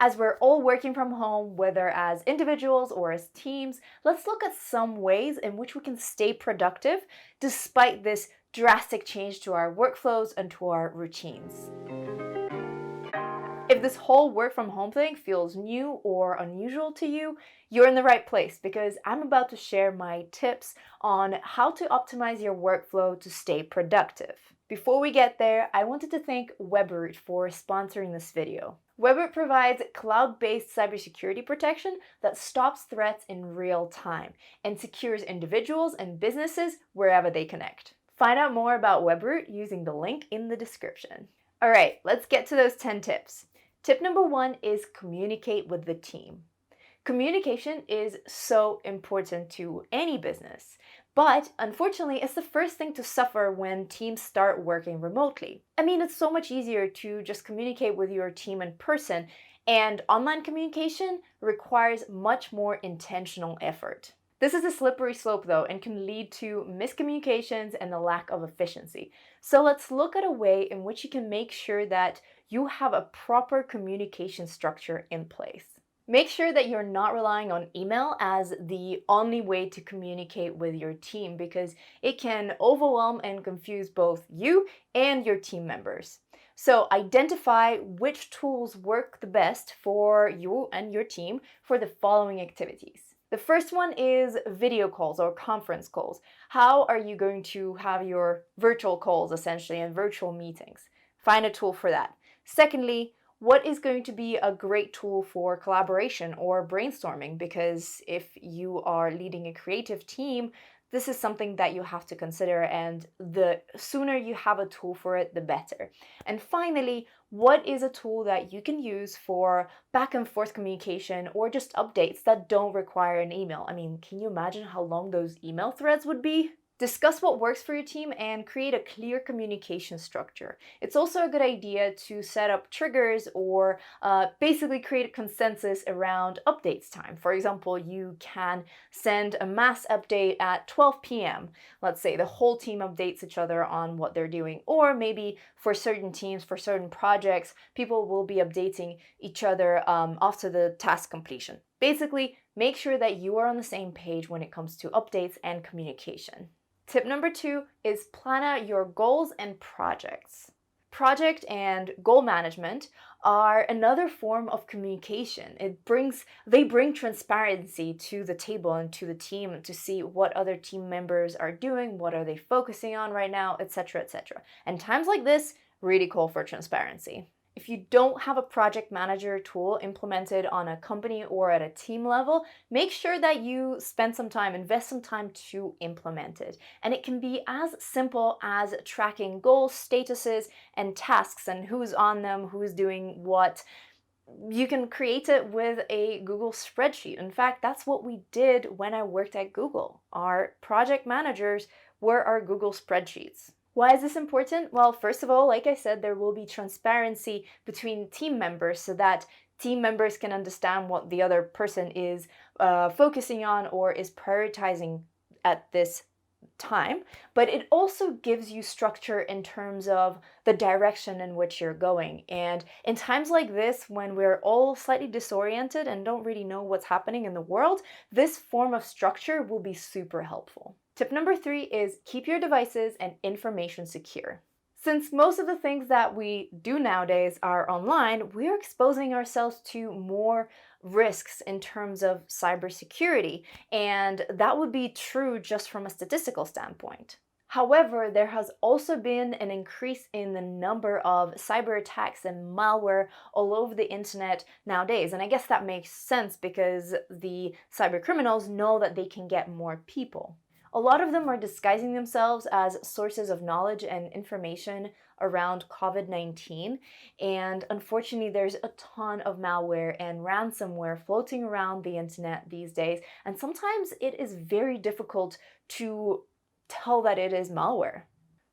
As we're all working from home, whether as individuals or as teams, let's look at some ways in which we can stay productive despite this drastic change to our workflows and to our routines. If this whole work from home thing feels new or unusual to you, you're in the right place because I'm about to share my tips on how to optimize your workflow to stay productive. Before we get there, I wanted to thank Webroot for sponsoring this video. Webroot provides cloud-based cybersecurity protection that stops threats in real time and secures individuals and businesses wherever they connect. Find out more about Webroot using the link in the description. All right, let's get to those 10 tips. Tip number 1 is communicate with the team. Communication is so important to any business, but unfortunately, it's the first thing to suffer when teams start working remotely. I mean, it's so much easier to just communicate with your team in person, and online communication requires much more intentional effort. This is a slippery slope though and can lead to miscommunications and a lack of efficiency. So let's look at a way in which you can make sure that you have a proper communication structure in place. Make sure that you're not relying on email as the only way to communicate with your team because it can overwhelm and confuse both you and your team members. So identify which tools work the best for you and your team for the following activities. The first one is video calls or conference calls. How are you going to have your virtual calls essentially and virtual meetings? Find a tool for that. Secondly, what is going to be a great tool for collaboration or brainstorming? Because if you are leading a creative team, this is something that you have to consider, and the sooner you have a tool for it, the better. And finally, what is a tool that you can use for back and forth communication or just updates that don't require an email? I mean, can you imagine how long those email threads would be? Discuss what works for your team and create a clear communication structure. It's also a good idea to set up triggers or basically create a consensus around updates time. For example, you can send a mass update at 12 p.m. Let's say the whole team updates each other on what they're doing. Or maybe for certain teams, for certain projects, people will be updating each other after the task completion. Basically, make sure that you are on the same page when it comes to updates and communication. Tip number 2 is plan out your goals and projects. Project and goal management are another form of communication. They bring transparency to the table and to the team to see what other team members are doing, what are they focusing on right now, etc., etc. And times like this really call for transparency. If you don't have a project manager tool implemented on a company or at a team level, make sure that you invest some time to implement it. And it can be as simple as tracking goals, statuses, and tasks, and who's on them, who's doing what. You can create it with a Google spreadsheet. In fact, that's what we did when I worked at Google. Our project managers were our Google spreadsheets. Why is this important? Well, first of all, like I said, there will be transparency between team members so that team members can understand what the other person is focusing on or is prioritizing at this time. But it also gives you structure in terms of the direction in which you're going. And in times like this, when we're all slightly disoriented and don't really know what's happening in the world, this form of structure will be super helpful. Tip number 3 is keep your devices and information secure. Since most of the things that we do nowadays are online, we're exposing ourselves to more risks in terms of cybersecurity, and that would be true just from a statistical standpoint. However, there has also been an increase in the number of cyber attacks and malware all over the internet nowadays, and I guess that makes sense because the cyber criminals know that they can get more people. A lot of them are disguising themselves as sources of knowledge and information around COVID-19, and unfortunately there's a ton of malware and ransomware floating around the internet these days, and sometimes it is very difficult to tell that it is malware.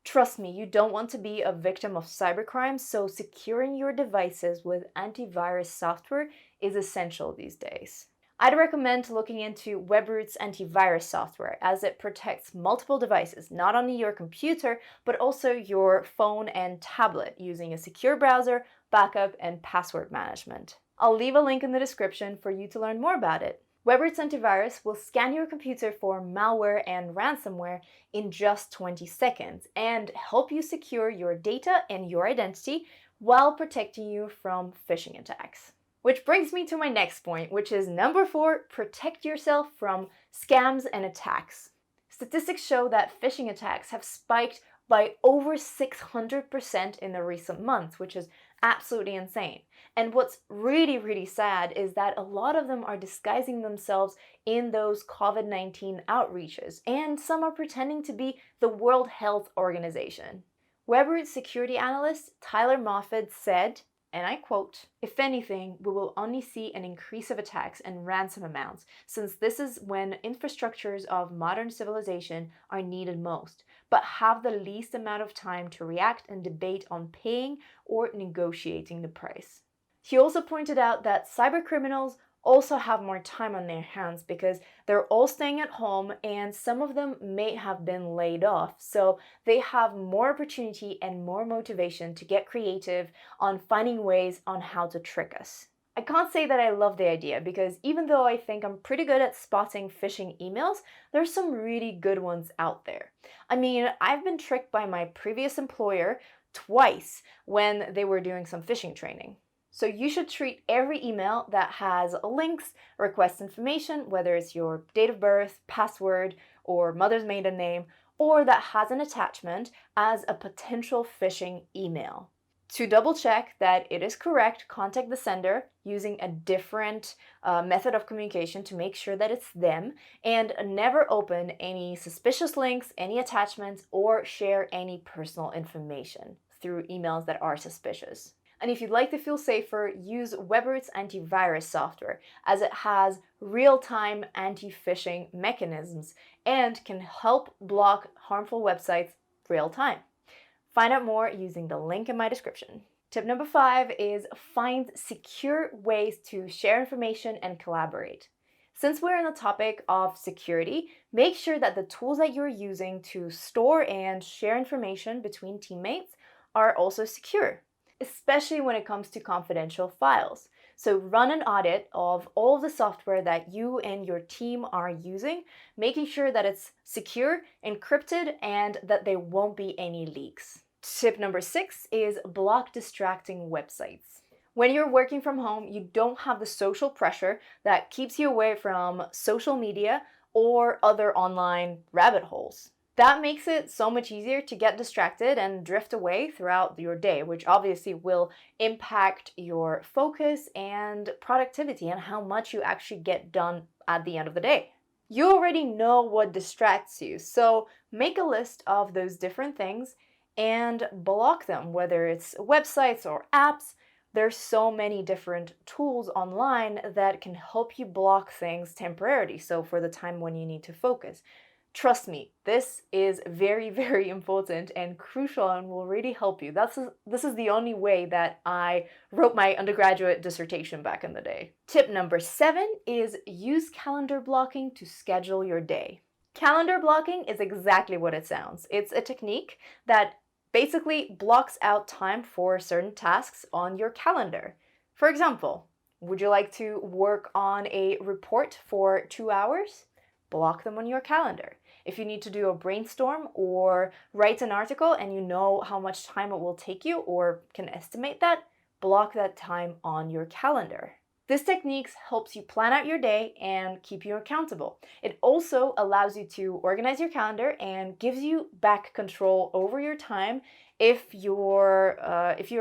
Trust me, you don't want to be a victim of cybercrime, so securing your devices with antivirus software is essential these days. I'd recommend looking into Webroot's antivirus software as it protects multiple devices, not only your computer, but also your phone and tablet using a secure browser, backup, and password management. I'll leave a link in the description for you to learn more about it. Webroot's antivirus will scan your computer for malware and ransomware in just 20 seconds and help you secure your data and your identity while protecting you from phishing attacks. Which brings me to my next point, which is number 4, protect yourself from scams and attacks. Statistics show that phishing attacks have spiked by over 600% in the recent months, which is absolutely insane. And what's really sad is that a lot of them are disguising themselves in those COVID-19 outreaches, and some are pretending to be the World Health Organization. Webroot security analyst Tyler Moffat said, and I quote, "If anything, we will only see an increase of attacks and ransom amounts, since this is when infrastructures of modern civilization are needed most, but have the least amount of time to react and debate on paying or negotiating the price." He also pointed out that cybercriminals also have more time on their hands because they're all staying at home and some of them may have been laid off. So they have more opportunity and more motivation to get creative on finding ways on how to trick us. I can't say that I love the idea because even though I think I'm pretty good at spotting phishing emails, there's some really good ones out there. I mean, I've been tricked by my previous employer twice when they were doing some phishing training. So you should treat every email that has links, request information, whether it's your date of birth, password, or mother's maiden name, or that has an attachment, as a potential phishing email. To double check that it is correct, contact the sender using a different method of communication to make sure that it's them, and never open any suspicious links, any attachments, or share any personal information through emails that are suspicious. And if you'd like to feel safer, use Webroot's antivirus software, as it has real-time anti-phishing mechanisms and can help block harmful websites real-time. Find out more using the link in my description. Tip number 5 is find secure ways to share information and collaborate. Since we're on the topic of security, make sure that the tools that you're using to store and share information between teammates are also secure, especially when it comes to confidential files. So run an audit of all of the software that you and your team are using, making sure that it's secure, encrypted, and that there won't be any leaks. Tip number 6 is block distracting websites. When you're working from home, you don't have the social pressure that keeps you away from social media or other online rabbit holes. That makes it so much easier to get distracted and drift away throughout your day, which obviously will impact your focus and productivity and how much you actually get done at the end of the day. You already know what distracts you, so make a list of those different things and block them, whether it's websites or apps. There's so many different tools online that can help you block things temporarily, so for the time when you need to focus. Trust me, this is very important and crucial and will really help you. This is the only way that I wrote my undergraduate dissertation back in the day. Tip number 7 is use calendar blocking to schedule your day. Calendar blocking is exactly what it sounds. It's a technique that basically blocks out time for certain tasks on your calendar. For example, would you like to work on a report for 2 hours? Block them on your calendar. If you need to do a brainstorm or write an article and you know how much time it will take you or can estimate that, block that time on your calendar. This technique helps you plan out your day and keep you accountable. It also allows you to organize your calendar and gives you back control over your time if your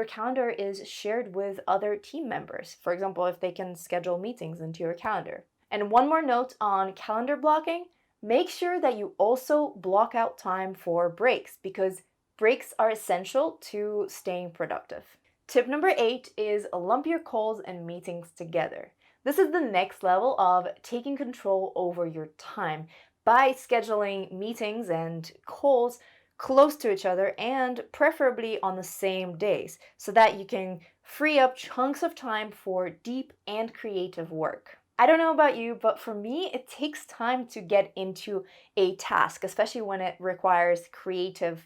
calendar is shared with other team members. For example, if they can schedule meetings into your calendar. And one more note on calendar blocking. Make sure that you also block out time for breaks because breaks are essential to staying productive. Tip number 8 is lump your calls and meetings together. This is the next level of taking control over your time by scheduling meetings and calls close to each other and preferably on the same days so that you can free up chunks of time for deep and creative work. I don't know about you, but for me, it takes time to get into a task, especially when it requires creativity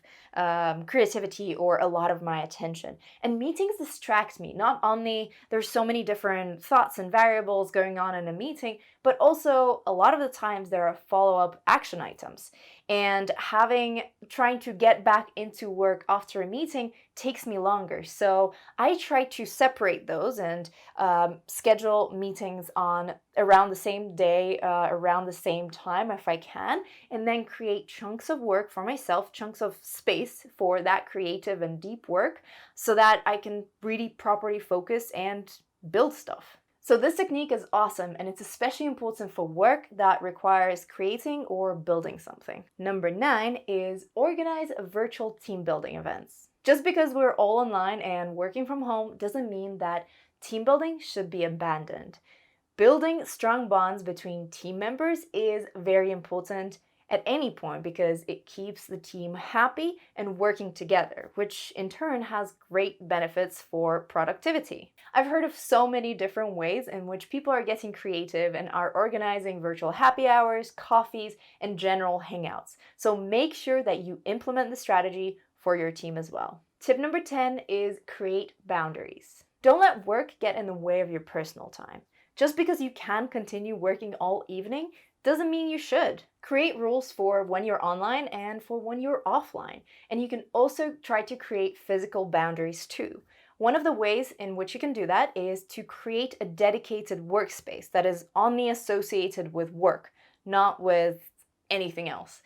or a lot of my attention. And meetings distract me. Not only there's so many different thoughts and variables going on in a meeting, but also a lot of the times there are follow-up action items. And trying to get back into work after a meeting takes me longer. So I try to separate those and schedule meetings on around the same day, around the same time if I can, and then create chunks of work for myself, chunks of space for that creative and deep work so that I can really properly focus and build stuff. So this technique is awesome, and it's especially important for work that requires creating or building something. Number 9 is organize virtual team building events. Just because we're all online and working from home doesn't mean that team building should be abandoned. Building strong bonds between team members is very important at any point because it keeps the team happy and working together, which in turn has great benefits for productivity. I've heard of so many different ways in which people are getting creative and are organizing virtual happy hours, coffees, and general hangouts. So make sure that you implement the strategy for your team as well. Tip number 10 is create boundaries. Don't let work get in the way of your personal time. Just because you can continue working all evening doesn't mean you should. Create rules for when you're online and for when you're offline. And you can also try to create physical boundaries too. One of the ways in which you can do that is to create a dedicated workspace that is only associated with work, not with anything else.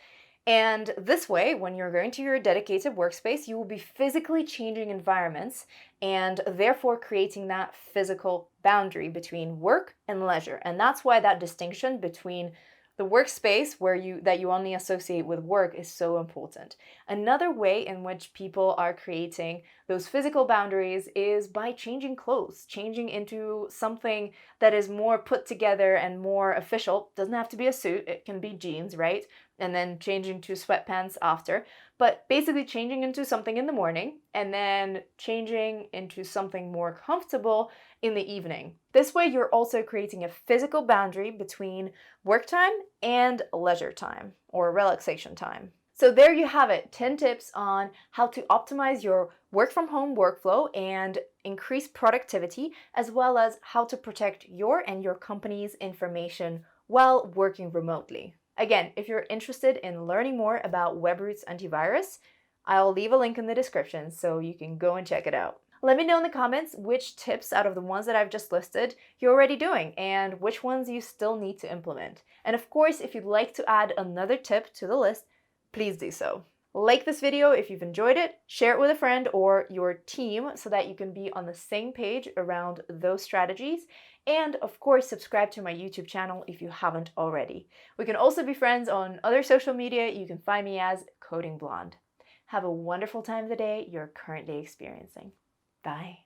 And this way, when you're going to your dedicated workspace, you will be physically changing environments and therefore creating that physical boundary between work and leisure. And that's why that distinction between the workspace that you only associate with work is so important. Another way in which people are creating those physical boundaries is by changing clothes, changing into something that is more put together and more official. Doesn't have to be a suit, it can be jeans, right? And then changing to sweatpants after. But basically changing into something in the morning and then changing into something more comfortable in the evening. This way you're also creating a physical boundary between work time and leisure time or relaxation time. So there you have it, 10 tips on how to optimize your work from home workflow and increase productivity, as well as how to protect your and your company's information while working remotely. Again, if you're interested in learning more about Webroot's antivirus, I'll leave a link in the description so you can go and check it out. Let me know in the comments which tips out of the ones that I've just listed you're already doing and which ones you still need to implement. And of course, if you'd like to add another tip to the list, please do so. Like this video if you've enjoyed it, share it with a friend or your team so that you can be on the same page around those strategies. And of course, subscribe to my YouTube channel if you haven't already. We can also be friends on other social media. You can find me as Coding Blonde. Have a wonderful time of the day you're currently experiencing. Bye.